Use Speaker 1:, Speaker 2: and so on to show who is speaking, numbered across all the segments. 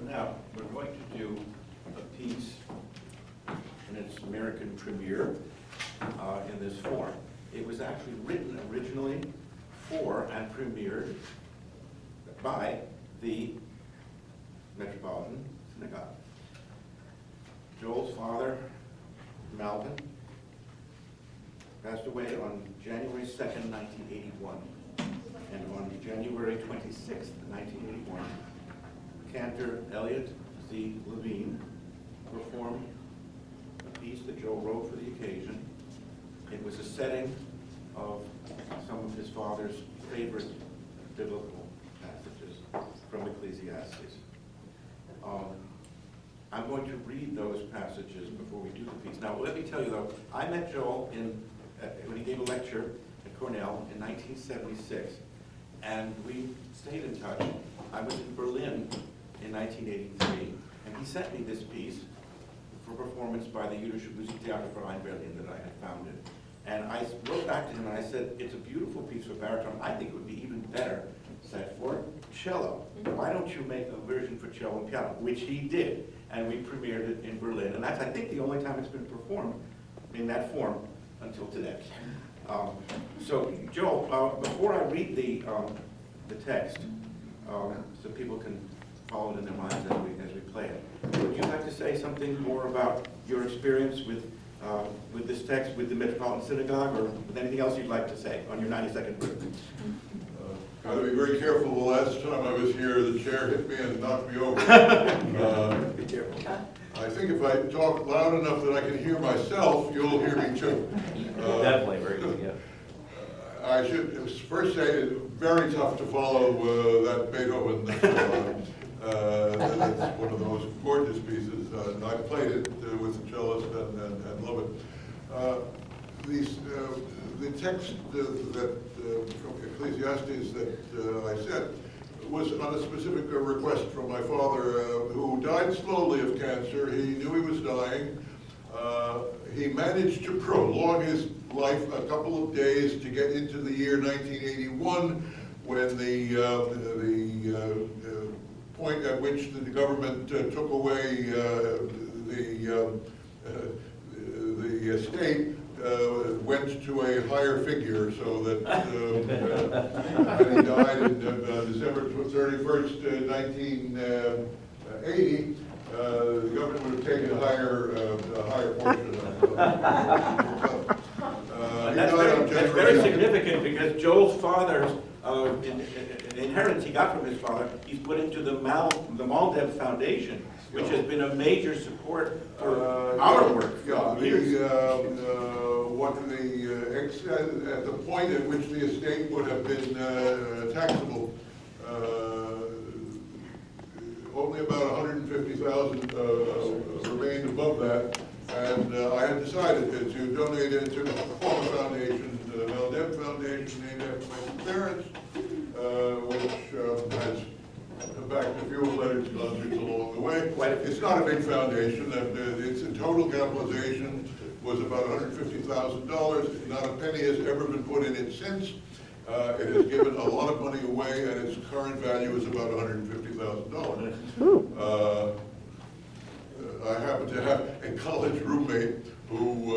Speaker 1: Now, we're going to do a piece in its American premiere in this form. It was actually written originally for and premiered by the Metropolitan Synagogue. Joel's father, Malvin, passed away on January 2nd, 1981. And on January 26th, 1981, cantor Elliot Z. Levine performed a piece that Joel wrote for the occasion. It was a setting of some of his father's favorite biblical passages from Ecclesiastes. I'm going to read those passages before we do the piece. Now, let me tell you though, I met Joel when he gave a lecture at Cornell in 1976, and we stayed in touch. I was in Berlin in 1983, and he sent me this piece for performance by the Jüdische Musicale Berlin that I had founded. And I wrote back to him and I said, it's a beautiful piece for baritone. I think it would be even better set for cello. Why don't you make a version for cello and piano? Which he did, and we premiered it in Berlin. And that's, I think, the only time it's been performed in that form until today. So, Joel, before I read the text, so people can follow it in their minds as we play it, would you like to say something more about your experience with this text, with the Metropolitan Synagogue, or with anything else you'd like to say on your 92nd birthday?
Speaker 2: Got to be very careful. The last time I was here, the chair hit me and knocked me over.
Speaker 1: Be careful.
Speaker 2: I think if I talk loud enough that I can hear myself, you'll hear me too.
Speaker 3: Definitely, very good, yeah.
Speaker 2: I should first say it's very tough to follow that Beethoven. That's one of those gorgeous pieces. I played it with the cellist and love it. The text from Ecclesiastes that I said was on a specific request from my father, who died slowly of cancer. He knew he was dying. He managed to prolong his life a couple of days to get into the year 1981, when the point at which the government took away the estate went to a higher figure, so that when he died in December 31st, 1980, the government would have taken a higher portion of
Speaker 1: That's very significant, because Joel's father's inheritance he got from his father, he's put into the Mandelbaum Foundation, which has been a major support for our work.
Speaker 2: At the point at which the estate would have been taxable, only about $150,000 remained above that, and I had decided to donate it to the former foundation, the Mandelbaum Foundation, named after my parents, which has backed a few Leonard's concerts along the way. It's not a big foundation, and its total capitalization was about $150,000. Not a penny has ever been put in it since. It has given a lot of money away, and its current value is about $150,000. I happen to have a college roommate who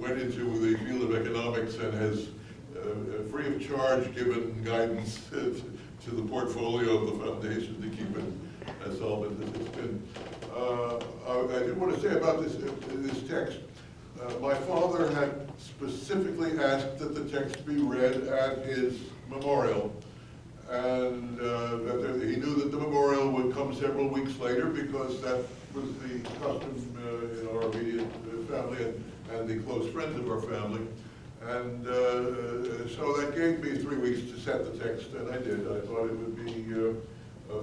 Speaker 2: went into the field of economics and has, free of charge, given guidance to the portfolio of the foundation to keep it as solvent as it's been. I did want to say about this text. My father had specifically asked that the text be read at his memorial, and that he knew that the memorial would come several weeks later, because that was the custom in our immediate family and the close friends of our family. And so that gave me 3 weeks to set the text, and I did. I thought it would be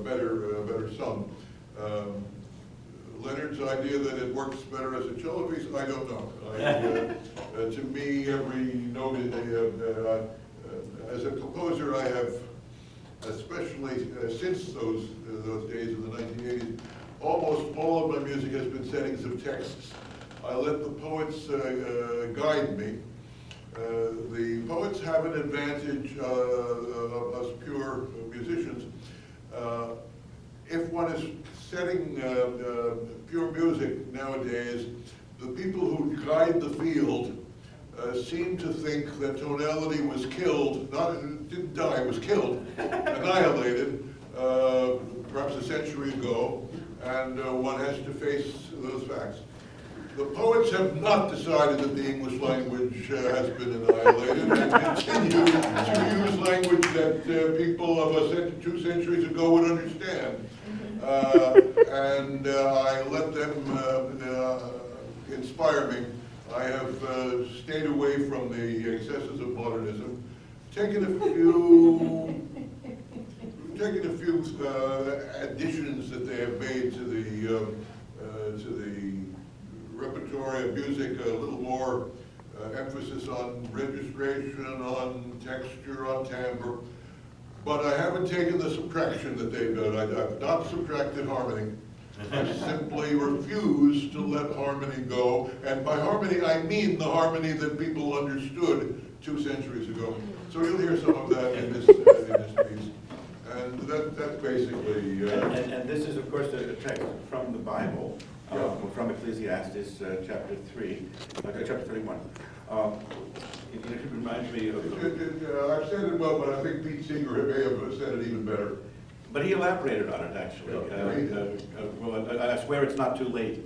Speaker 2: better sung. Leonard's idea that it works better as a cello piece, I don't know. To me, every note, as a composer, I have, especially since those days of the 1980s, almost all of my music has been settings of texts. I let the poets guide me. The poets have an advantage of us pure musicians. If one is nowadays, the people who guide the field seem to think that tonality was killed, didn't die, was killed, annihilated, perhaps a century ago, and one has to face those facts. The poets have not decided that the English language has been annihilated and continue to use language that people of 2 centuries ago would understand. And I let them inspire me. I have stayed away from the excesses of modernism, taken a few additions that they have made to the repertory of music, a little more emphasis on registration, on texture, on timbre. But I haven't taken the subtraction that they've done. I've not subtracted harmony. I simply refuse to let harmony go. And by harmony, I mean the harmony that people understood 2 centuries ago. So you'll hear some of that in this piece. And that's basically...
Speaker 1: And this is, of course, a text from the Bible, from Ecclesiastes chapter 3, chapter 31. It reminds me of...
Speaker 2: I've said it well, but I think Pete Seeger may have said it even better.
Speaker 1: But he elaborated on it, actually. Well, I swear it's not too late,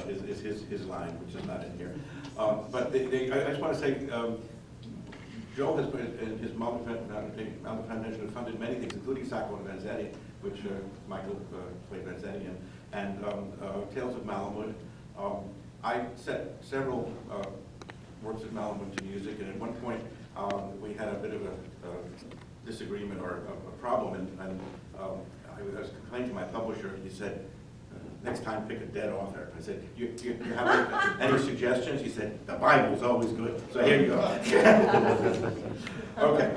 Speaker 1: is his line, which is not in here. But I just want to say, Joe has, in his Mandelbaum Intro, funded many things, including Sacco and Vanzetti, which Michael played Vanzetti in, and Tales of Malamud. I set several works of Malamud to music, and at one point we had a bit of a disagreement or a problem, and I was complaining to my publisher, and he said, next time pick a dead author. I said, you have any suggestions? He said, the Bible's always good. So here you go. Okay.